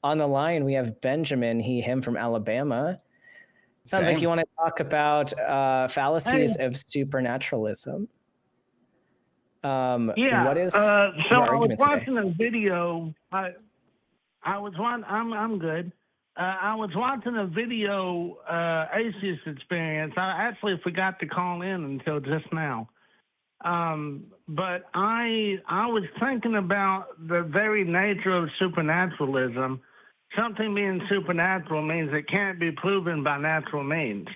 on the line, we have Benjamin, him from Alabama. Sounds like you want to talk about fallacies of supernaturalism. What is so I was watching a video. I'm good. I was watching a video, Atheist Experience. I actually forgot to call in until just now. But I was thinking about the very nature of supernaturalism. Something being supernatural means it can't be proven by natural means.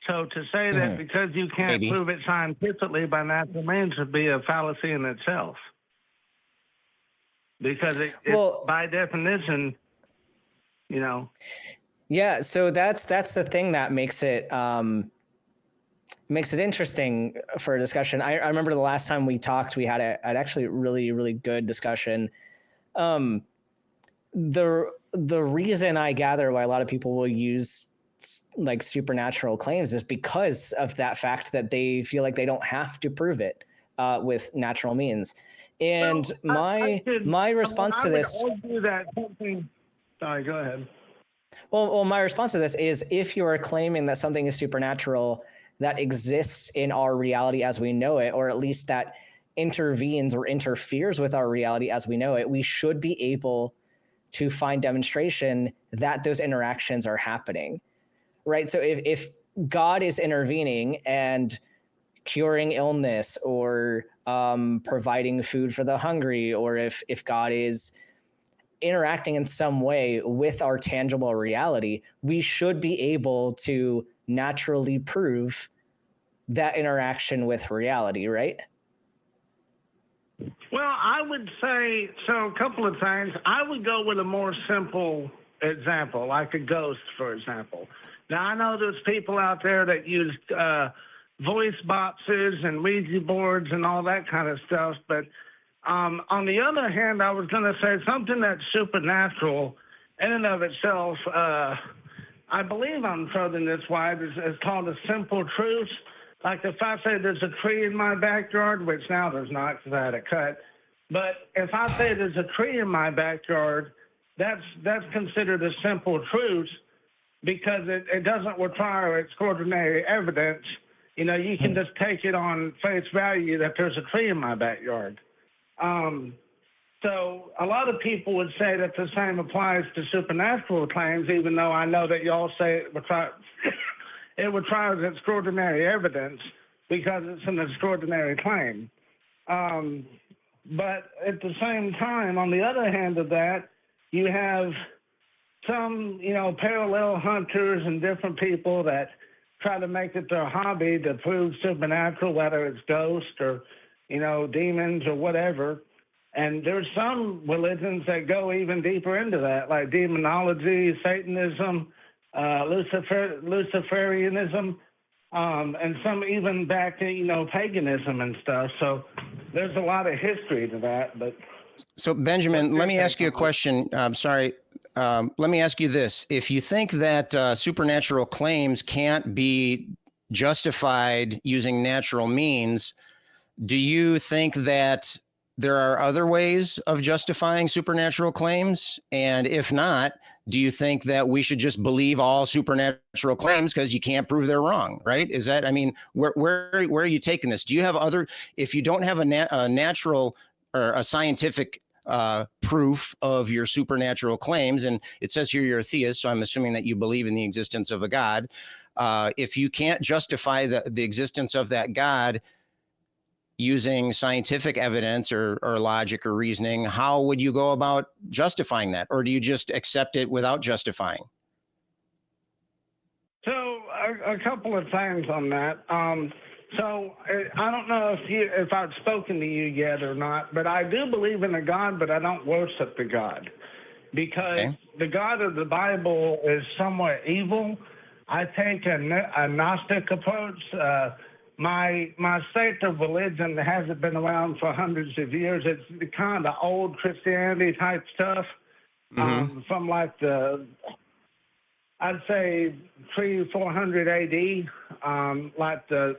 So to say that because you can't prove it scientifically by natural means would be a fallacy in itself. Because it by definition, you know. Yeah, so that's the thing that makes it interesting for a discussion. I remember the last time we talked, we had an actually really, really good discussion. The reason I gather why a lot of people will use like supernatural claims is because of that fact that they feel like they don't have to prove it with natural means. And my response to this. Sorry, go ahead. Well, my response to this is if you are claiming that something is supernatural that exists in our reality as we know it, or at least that intervenes or interferes with our reality as we know it, we should be able to find demonstration that those interactions are happening, right? So if God is intervening and curing illness or providing food for the hungry, or if God is interacting in some way with our tangible reality, we should be able to naturally prove that interaction with reality, right? Well, I would say, so a couple of things. I would go with a more simple example, like a ghost, for example. Now, I know there's people out there that use voice boxes and Ouija boards and all that kind of stuff, but on the other hand, I was going to say something that's supernatural in and of itself. I believe I'm throwing this wide. It's called a simple truth. Like if I say there's a tree in my backyard, which now there's not because I had a cut, but if I say there's a tree in my backyard, that's considered a simple truth because it doesn't require extraordinary evidence. You know, you can just take it on face value that there's a tree in my backyard. So a lot of people would say that the same applies to supernatural claims, even though I know that y'all say it requires extraordinary evidence because it's an extraordinary claim. But at the same time, on the other hand of that, you have some, parallel hunters and different people that try to make it their hobby to prove supernatural, whether it's ghosts or, demons or whatever. And there's some religions that go even deeper into that, like demonology, Satanism, Luciferianism, and some even back to, paganism and stuff. So there's a lot of history to that. But so, Benjamin, let me ask you a question. Let me ask you this. If you think that supernatural claims can't be justified using natural means, do you think that there are other ways of justifying supernatural claims? And if not, do you think that we should just believe all supernatural claims because you can't prove they're wrong, right? Is that, where are you taking this? Do you have other, if you don't have a natural or a scientific proof of your supernatural claims, and it says here you're a theist, so I'm assuming that you believe in the existence of a God. If you can't justify the existence of that God using scientific evidence or logic or reasoning, how would you go about justifying that? Or do you just accept it without justifying? So a couple of things on that. So I don't know if I've spoken to you yet or not, but I do believe in a God, but I don't worship the God because the God of the Bible is somewhat evil. I take a Gnostic approach. My sect of religion hasn't been around for hundreds of years. It's kind of old Christianity type stuff from like I'd say 300-400 AD, like the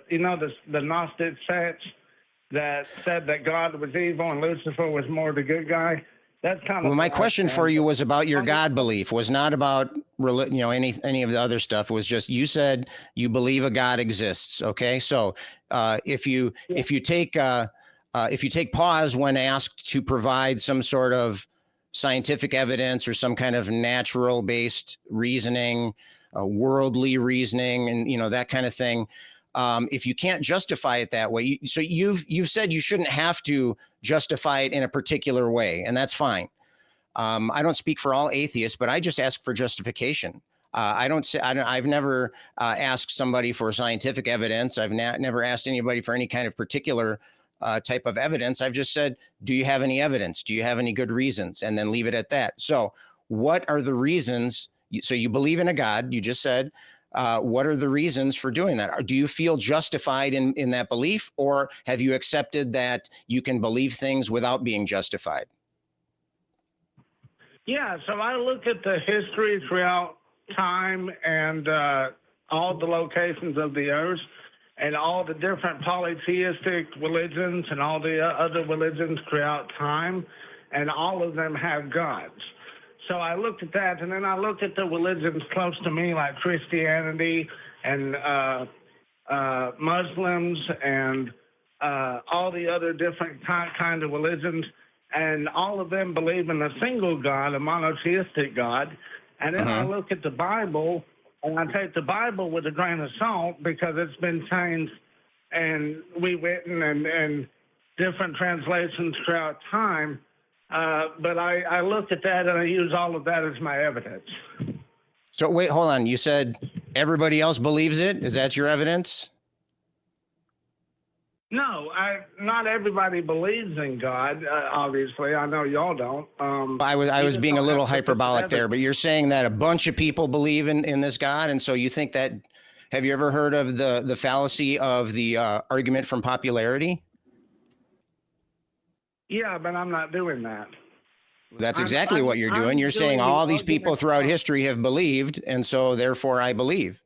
Gnostic sects that said that God was evil and Lucifer was more the good guy. That's kind of Well, my what I question for stand you for. was about your God belief, was not about any of the other stuff. It was just, you said you believe a God exists. Okay, so if you take pause when asked to provide some sort of scientific evidence or some kind of natural based reasoning, worldly reasoning, and that kind of thing. If you can't justify it that way, so you've said you shouldn't have to justify it in a particular way, and that's fine. I don't speak for all atheists, but I just ask for justification. I've never asked somebody for scientific evidence. I've never asked anybody for any kind of particular type of evidence. I've just said, do you have any evidence? Do you have any good reasons? And then leave it at that. So what are the reasons? So you believe in a God, you just said. What are the reasons for doing that? Do you feel justified in that belief, or have you accepted that you can believe things without being justified? Yeah, so I look at the history throughout time and all the locations of the earth and all the different polytheistic religions and all the other religions throughout time, and all of them have gods. So I looked at that, and then I looked at the religions close to me, like Christianity and Muslims and all the other different kind of religions, and all of them believe in a single God, a monotheistic God. And then I look at the Bible, and I take the Bible with a grain of salt because it's been changed and rewritten and different translations throughout time. But I look at that and I use all of that as my evidence. So wait, hold on. You said everybody else believes it. Is that your evidence? No, not everybody believes in God. Obviously, I know y'all don't. I was being a little hyperbolic there, but you're saying that a bunch of people believe in this God, and so you think that. Have you ever heard of the fallacy of the argument from popularity? Yeah, but I'm not doing that. That's exactly what you're doing. You're saying all these people throughout history have believed, and so therefore I believe.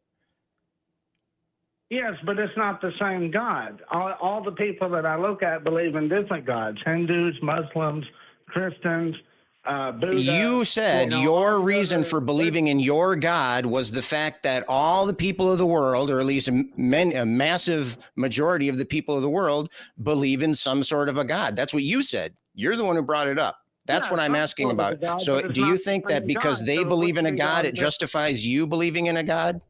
Yes, but it's not the same God. All the people that I look at believe in different gods: Hindus, Muslims, Christians, Buddha. You said your reason for believing in your God was the fact that all the people of the world, or at least a massive majority of the people of the world, believe in some sort of a God. That's what you said. You're the one who brought it up. That's what I'm asking about. God, so do you think that because they believe in a God, it justifies you believing in a God?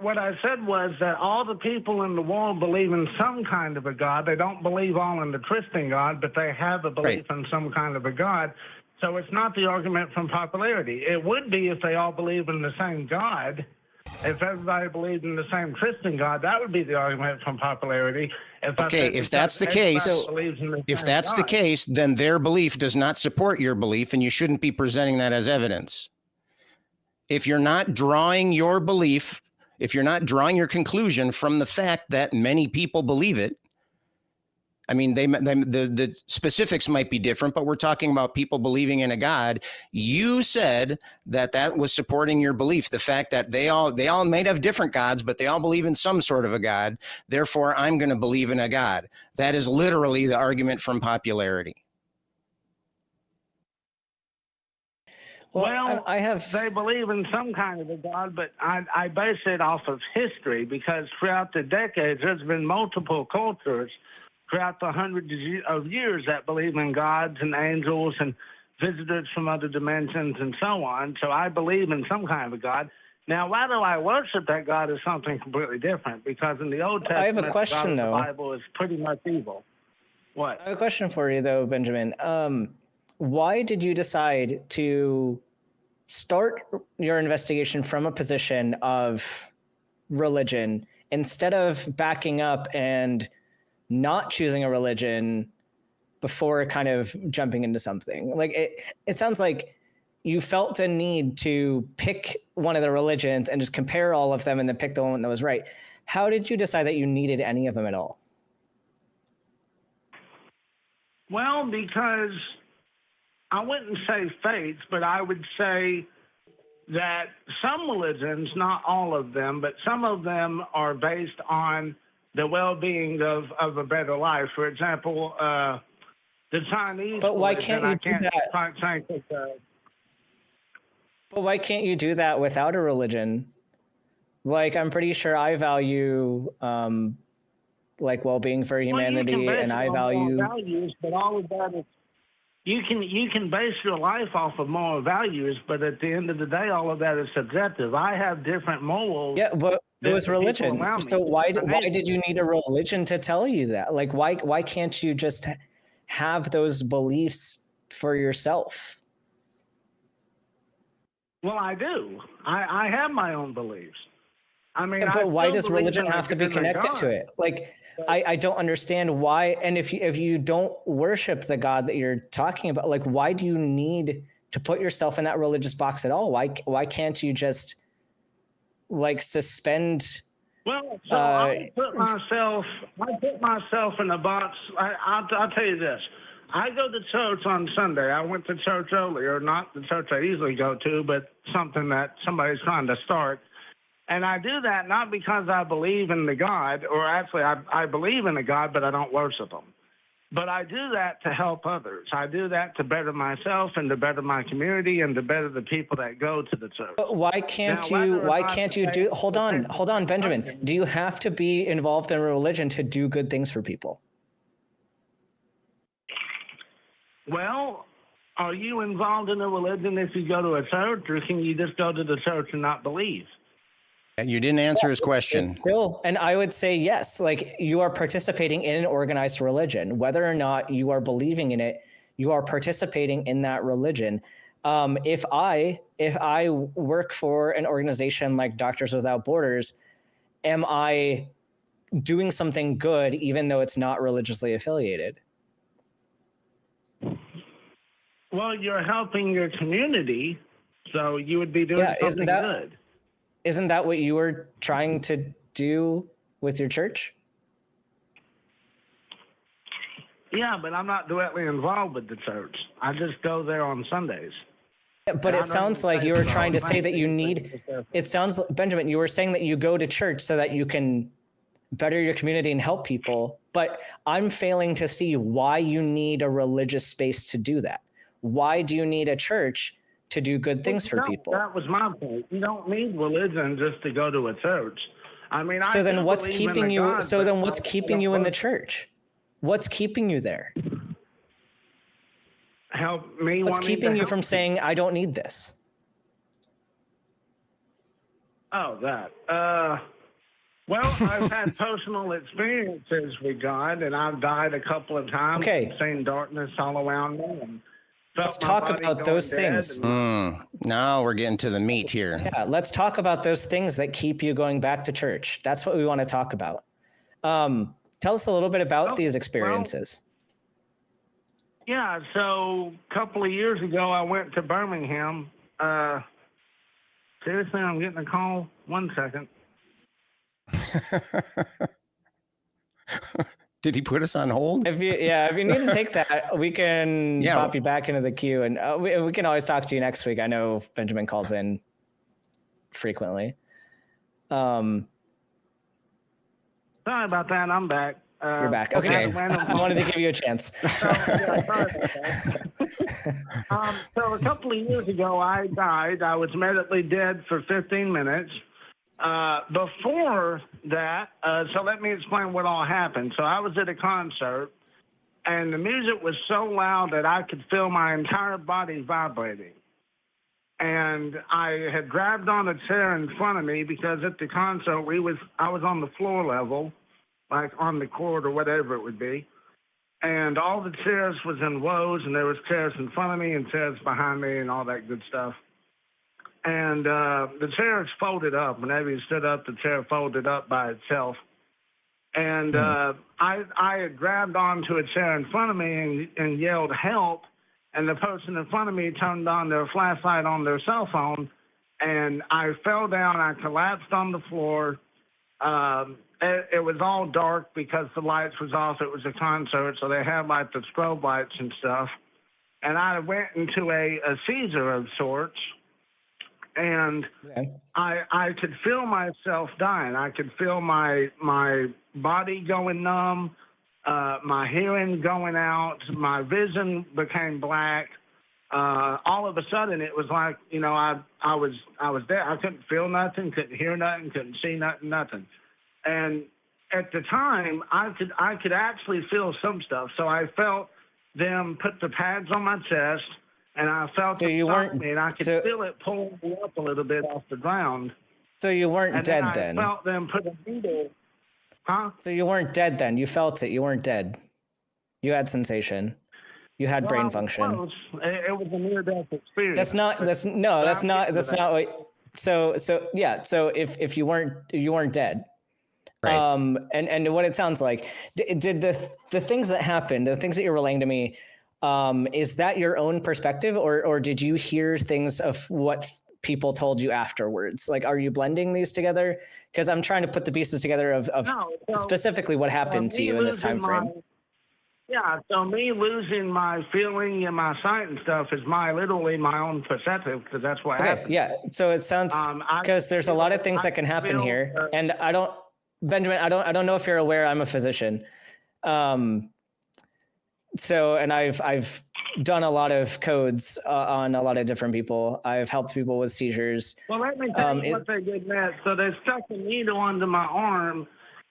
What I said was that all the people in the world believe in some kind of a God. They don't believe all in the Christian God, but they have a belief in some kind of a God. So it's not the argument from popularity. It would be if they all believe in the same God. If everybody believed in the same Christian God, that would be the argument from popularity. If that's the case, then their belief does not support your belief, and you shouldn't be presenting that as evidence. If you're not drawing your belief, if you're not drawing your conclusion from the fact that many people believe it, I mean, the specifics might be different, but we're talking about people believing in a God. You said that was supporting your belief, the fact that they all might have different gods, but they all believe in some sort of a God. Therefore, I'm going to believe in a God. That is literally the argument from popularity. Well, they believe in some kind of a God, but I base it off of history because throughout the decades, there's been multiple cultures throughout the hundreds of years that believe in gods and angels and visitors from other dimensions and so on. So I believe in some kind of a God. Now, why do I worship that God is something completely different, because in the Old Testament, I have a question, the though. Bible is pretty much evil. What? I have a question for you, though, Benjamin. Why did you decide to start your investigation from a position of religion instead of backing up and not choosing a religion before kind of jumping into something? Like it sounds like you felt a need to pick one of the religions and just compare all of them and then pick the one that was right. How did you decide that you needed any of them at all? Well, because I wouldn't say faiths, but I would say that some religions, not all of them, but some of them are based on the well-being of a better life. For example, The Chinese. But why would, can't then you I can't do that? quite think But why can't you do that without a religion? Like, I'm pretty sure I value like well-being for humanity, and I value values, but all of that is you can base your life off of moral values, but at the end of the day, all of that is subjective. I have different morals. yeah, but it was religion. So why why did you need a religion to tell you that? Like, why can't you just have those beliefs for yourself? Well, I do. I have my own beliefs. I mean, But why does religion have to be in a connected to God. it? Like, I don't understand why. And if you don't worship the God that you're talking about, like, why do you need to put yourself in that religious box at all? Why can't you just like suspend? Well, so I put myself in a box. I'll tell you this. I go to church on Sunday. I went to church earlier, not the church I usually go to, but something that somebody's trying to start. And I do that not because I believe in the God, or actually I believe in a God, but I don't worship him. But I do that to help others. I do that to better myself and to better my community and to better the people that go to the church. But why can't you do? Hold on, Benjamin. Do you have to be involved in religion to do good things for people? Well, are you involved in a religion if you go to a church, or can you just go to the church and not believe? You didn't answer his question. It's still, and I would say yes. Like, you are participating in an organized religion, whether or not you are believing in it. You are participating in that religion. If I work for an organization like Doctors Without Borders, am I doing something good even though it's not religiously affiliated? Well, you're helping your community, so you would be doing something good. Isn't that what you were trying to do with your church? Yeah, but I'm not directly involved with the church. I just go there on Sundays. Yeah, but it sounds like you were trying to say that you need, it sounds like, Benjamin, you were saying that you go to church so that you can better your community and help people. But I'm failing to see why you need a religious space to do that. Why do you need a church to do good things for people? That was my point. You don't need religion just to go to a church. I mean, so then what's keeping you? So then what's keeping you in the church? What's keeping you there? Help me. What's keeping you from saying, I don't need this? Oh, that. Well, I've had personal experiences with God, and I've died a couple of times. Okay. Seen darkness all around me. And let's talk about those things. Now we're getting to the meat here. Yeah, let's talk about those things that keep you going back to church. That's what we want to talk about. Tell us a little bit about these experiences. Yeah, so a couple of years ago, I went to Birmingham. Seriously, I'm getting a call. 1 second. Did he put us on hold? If you need to take that, we can pop you back into the queue, and we can always talk to you next week. I know Benjamin calls in frequently. Sorry about that. I'm back. You're back. Okay. I wanted to give you a chance. Sorry about that. So a couple of years ago, I died. I was medically dead for 15 minutes. Before that, so let me explain what all happened. So I was at a concert, and the music was so loud that I could feel my entire body vibrating. And I had grabbed on a chair in front of me because at the concert, I was on the floor level, like on the court or whatever it would be. And all the chairs was in rows, and there was chairs in front of me and chairs behind me and all that good stuff. And the chair is folded up. Whenever you stood up, the chair folded up by itself. And I had grabbed onto a chair in front of me and yelled, help. And the person in front of me turned on their flashlight on their cell phone. And I fell down. I collapsed on the floor. It was all dark because the lights was off. It was a concert, so they had like the strobe lights and stuff. And I went into a seizure of sorts. And I could feel myself dying. I could feel my body going numb. my hearing going out, my vision became black. All of a sudden, it was like, I was there. I couldn't feel nothing, couldn't hear nothing, couldn't see nothing. And at the time, I could actually feel some stuff. So I felt them put the pads on my chest, and I felt so you weren't, me, and I could feel it pull me up a little bit off the ground. So you weren't and dead then. I felt them put a needle. Huh? So you weren't dead then. You felt it. You weren't dead. You had sensation. You had brain function. Close. It was a near-death experience. That's not what. So yeah. So if you weren't dead. Right. And what it sounds like, did the things that happened, the things that you're relaying to me, is that your own perspective, or did you hear things of what people told you afterwards? Like, are you blending these together? Because I'm trying to put the pieces together of specifically what happened to you in this time frame. So me losing my feeling and my sight and stuff is literally my own perceptive, because that's what happened. Yeah. So it sounds, because there's a lot of things that can happen here, and Benjamin, I don't know if you're aware, I'm a physician. So, and I've done a lot of codes on a lot of different people. I've helped people with seizures. Well, let me tell you what they did next. So they stuck a needle under my arm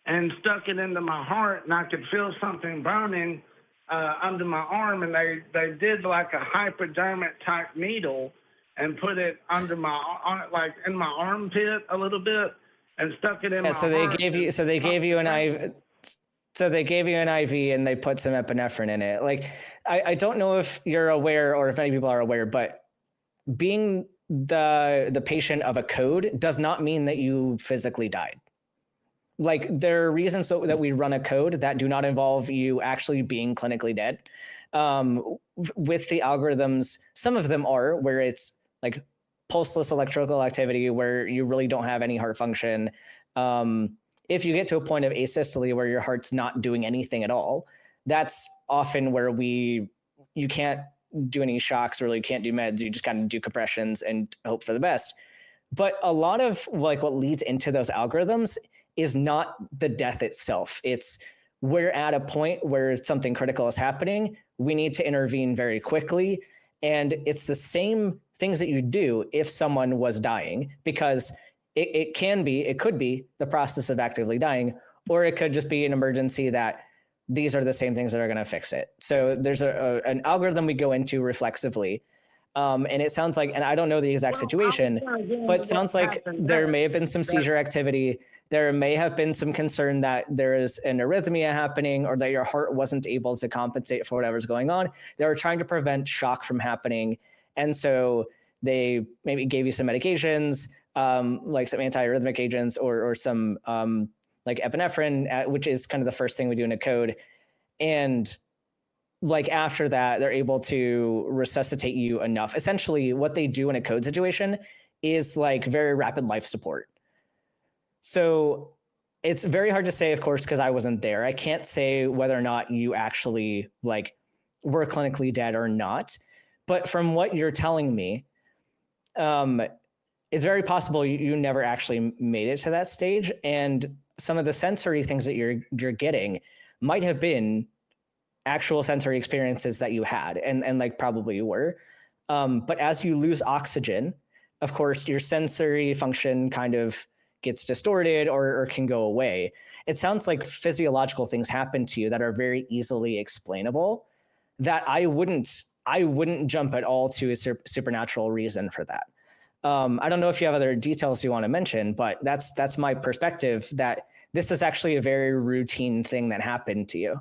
and stuck it into my heart, and I could feel something burning under my arm, and they did like a hypodermic type needle and put it under like in my armpit a little bit and stuck it in my heart. So they gave you an IV. So they gave you an IV and they put some epinephrine in it. Like, I don't know if you're aware or if any people are aware, but being the patient of a code does not mean that you physically died. Like, there are reasons that we run a code that do not involve you actually being clinically dead. With the algorithms, some of them are where it's like pulseless electrical activity where you really don't have any heart function. If you get to a point of asystole where your heart's not doing anything at all, that's often where you can't do any shocks, really, you can't do meds, you just kind of do compressions and hope for the best. But a lot of like what leads into those algorithms is not the death itself. It's we're at a point where something critical is happening. We need to intervene very quickly. And it's the same things that you do if someone was dying, because it could be the process of actively dying, or it could just be an emergency that these are the same things that are going to fix it. So there's an algorithm we go into reflexively. And it sounds like, and I don't know the exact situation, but it sounds like there may have been some seizure activity. There may have been some concern that there is an arrhythmia happening or that your heart wasn't able to compensate for whatever's going on. They were trying to prevent shock from happening. And so they maybe gave you some medications, like some antiarrhythmic agents or some like epinephrine, which is kind of the first thing we do in a code. And like after that, they're able to resuscitate you enough. Essentially, what they do in a code situation is like very rapid life support. So it's very hard to say, of course, because I wasn't there. I can't say whether or not you actually like were clinically dead or not. But from what you're telling me, it's very possible you never actually made it to that stage. And some of the sensory things that you're getting might have been actual sensory experiences that you had and like probably you were. But as you lose oxygen, of course, your sensory function kind of gets distorted or can go away. It sounds like physiological things happen to you that are very easily explainable, that I wouldn't jump at all to a supernatural reason for that. I don't know if you have other details you want to mention, but that's my perspective, that this is actually a very routine thing that happened to you.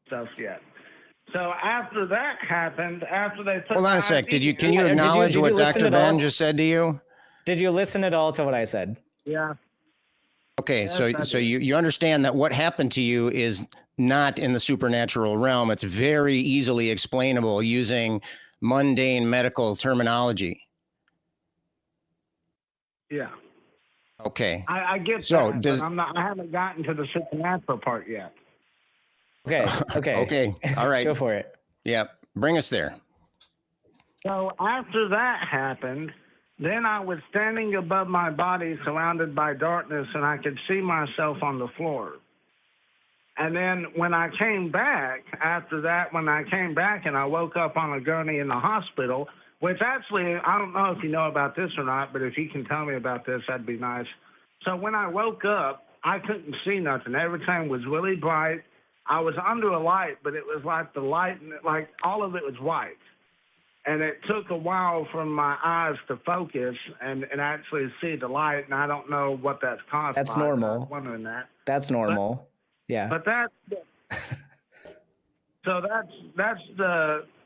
Stuff yet. So after that happened, after they put. Hold on a sec. Can you acknowledge what Dr. Ben just said to you? Did you listen at all to what I said? Yeah. Okay, yes, so you understand that what happened to you is not in the supernatural realm. It's very easily explainable using mundane medical terminology. Yeah. Okay. I get so that, I haven't gotten to the supernatural part yet. Okay. Okay. All right. Go for it. Yeah. Bring us there. So after that happened, Then I was standing above my body surrounded by darkness, and I could see myself on the floor. And then when I came back, after that, when I came back and I woke up on a gurney in the hospital, which actually, I don't know if you know about this or not, but if you can tell me about this, that'd be nice. So when I woke up, I couldn't see nothing. Everything was really bright. I was under a light, but it was like the light, like all of it was white. And it took a while for my eyes to focus and actually see the light, and I don't know what that's caused by. That's normal. I'm wondering that. That's normal. Yeah. But so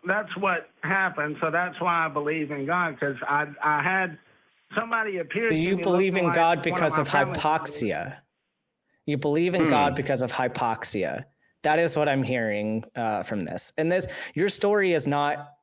that's what happened. So that's why I believe in God, because I had somebody appear to me. You believe in like God because of my family hypoxia. You believe in God because of hypoxia. That is what I'm hearing from this. And your story is not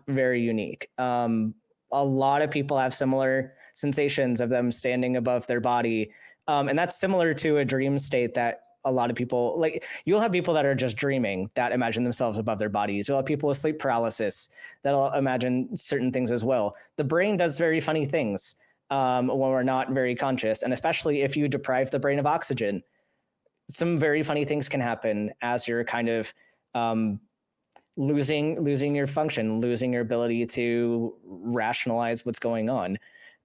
very unique. A lot of people have similar sensations of them standing above their body. And that's similar to a dream state that a lot of people, like, you'll have people that are just dreaming that imagine themselves above their bodies. You'll have people with sleep paralysis that'll imagine certain things as well. The brain does very funny things when we're not very conscious. And especially if you deprive the brain of oxygen, some very funny things can happen as you're kind of losing your function, losing your ability to rationalize what's going on.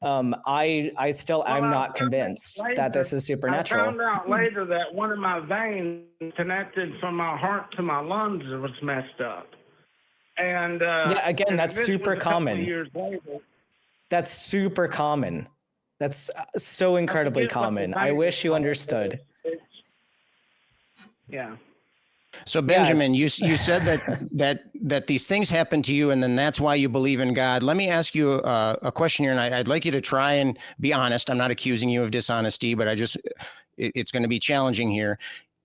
I'm not convinced that this is supernatural. I found out later that one of my veins connected from my heart to my lungs was messed up. And yeah, again, that's super common. Years later. That's super common. That's so incredibly common. I wish you understood. Yeah. So Benjamin, you said that these things happen to you, and then that's why you believe in God. Let me ask you a question here, and I'd like you to try and be honest. I'm not accusing you of dishonesty, but it's going to be challenging here.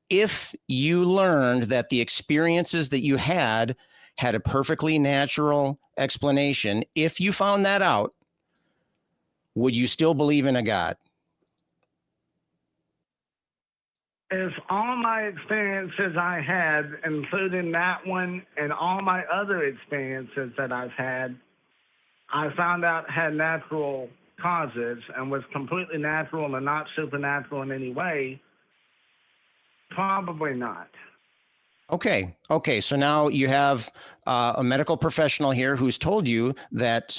If you learned that the experiences that you had a perfectly natural explanation, if you found that out, would you still believe in a God? If all my experiences I had, including that one and all my other experiences that I've had, I found out had natural causes and was completely natural and not supernatural in any way, probably not. Okay. So now you have a medical professional here who's told you that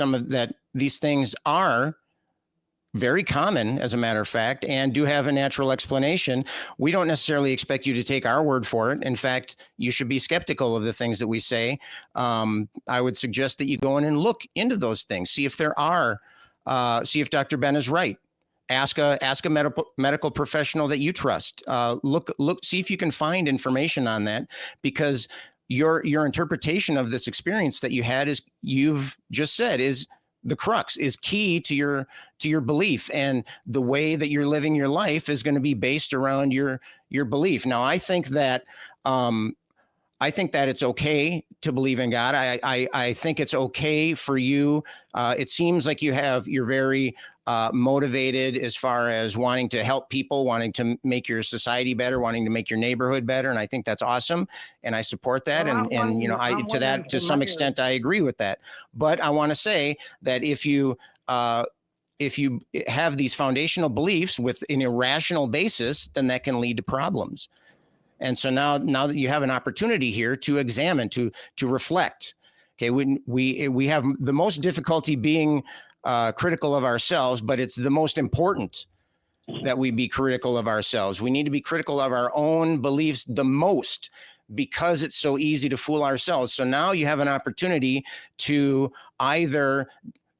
these things are very common, as a matter of fact, and do have a natural explanation. We don't necessarily expect you to take our word for it. In fact, you should be skeptical of the things that we say. I would suggest that you go in and look into those things, see if see if Dr. Ben is right. Ask a medical professional that you trust. Look, see if you can find information on that, because your interpretation of this experience that you had, is you've just said, is the crux, is key to your belief, and the way that you're living your life is going to be based around your belief. Now, I think that it's okay to believe in God. I think it's okay for you. It seems like you're very motivated as far as wanting to help people, wanting to make your society better, wanting to make your neighborhood better. And I think that's awesome. And I support that. To some extent, I agree with that. But I want to say that if you have these foundational beliefs with an irrational basis, then that can lead to problems. And so now that you have an opportunity here to examine, to reflect, okay, we have the most difficulty being critical of ourselves, but it's the most important that we be critical of ourselves. We need to be critical of our own beliefs the most, because it's so easy to fool ourselves. So now you have an opportunity to either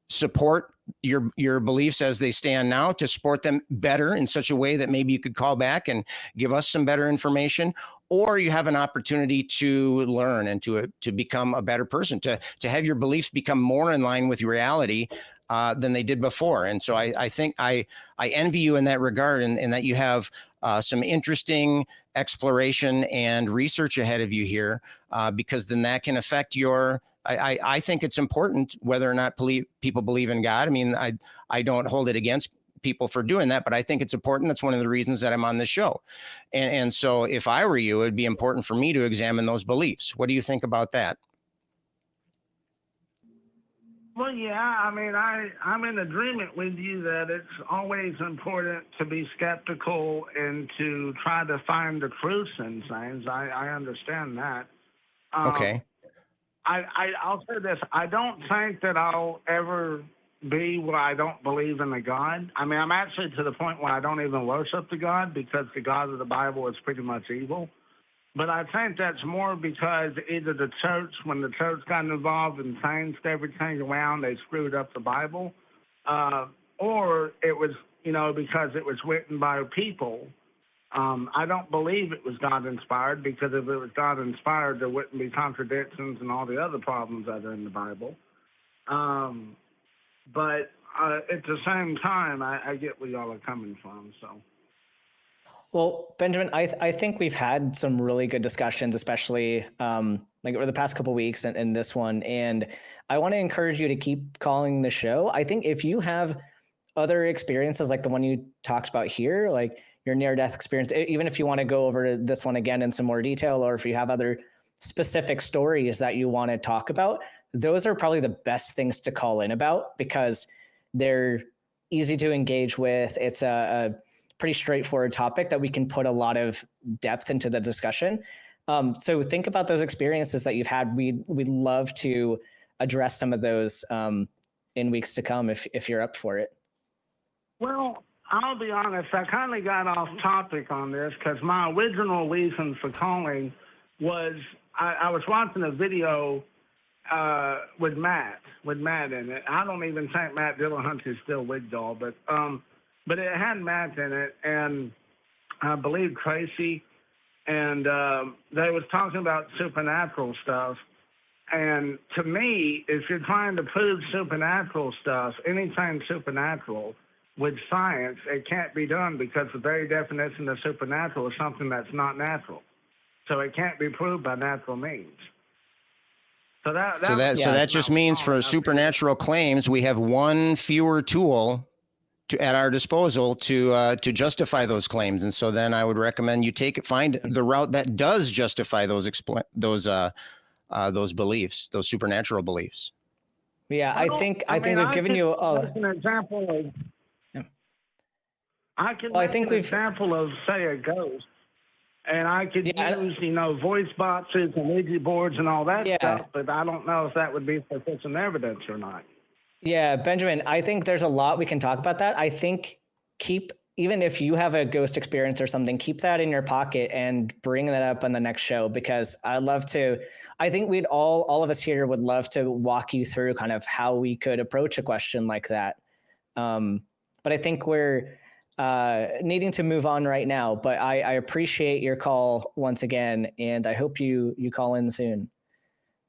support your beliefs as they stand now, to support them better in such a way that maybe you could call back and give us some better information, or you have an opportunity to learn and to become a better person, to have your beliefs become more in line with reality than they did before. And so I think I envy you in that regard, and that you have some interesting exploration and research ahead of you here, because then that can affect I think it's important whether or not people believe in God. I mean, I don't hold it against people for doing that, but I think it's important. That's one of the reasons that I'm on this show. And so if I were you, it would be important for me to examine those beliefs. What do you think about that? Well, yeah, I mean, I'm in agreement with you that it's always important to be skeptical and to try to find the truth in things. I understand that. Um, Okay. I'll say this. I don't think that I'll ever be where I don't believe in the God. I mean, I'm actually to the point where I don't even worship the God because the God of the Bible is pretty much evil. But I think that's more because either the church, when the church got involved and changed everything around, they screwed up the Bible, or it was, because it was written by people. I don't believe it was God inspired because if it was God inspired, there wouldn't be contradictions and all the other problems that are in the Bible. But at the same time, I get where y'all are coming from. So. Well, Benjamin, I think we've had some really good discussions, especially like over the past couple of weeks and this one. And I want to encourage you to keep calling the show. I think if you have other experiences like the one you talked about here, like your near-death experience, even if you want to go over this one again in some more detail, or if you have other specific stories that you want to talk about, those are probably the best things to call in about because they're easy to engage with. It's a pretty straightforward topic that we can put a lot of depth into the discussion. So think about those experiences that you've had. We'd love to address some of those in weeks to come if you're up for it. Well, I'll be honest, I kind of got off topic on this because my original reason for calling was I was watching a video with Matt in it. I don't even think Matt Dillahunt is still with y'all, but it had Matt in it, and I believe Tracy, and they was talking about supernatural stuff. And to me, if you're trying to prove supernatural stuff, anything supernatural with science, it can't be done because the very definition of supernatural is something that's not natural. So it can't be proved by natural means. So that just means for supernatural claims, we have one fewer tool at our disposal to justify those claims. And so then I would recommend you find the route that does justify those beliefs, those supernatural beliefs. Yeah, I think we've given you an example of. Yeah. I can make an example of, say, a ghost, and I could use, voice boxes and Ouija boards and all that stuff, but I don't know if that would be sufficient evidence or not. Yeah, Benjamin, I think there's a lot we can talk about that. I think even if you have a ghost experience or something, keep that in your pocket and bring that up on the next show, because I think we'd all of us here would love to walk you through kind of how we could approach a question like that. But I think we're needing to move on right now, but I appreciate your call once again, and I hope you call in soon.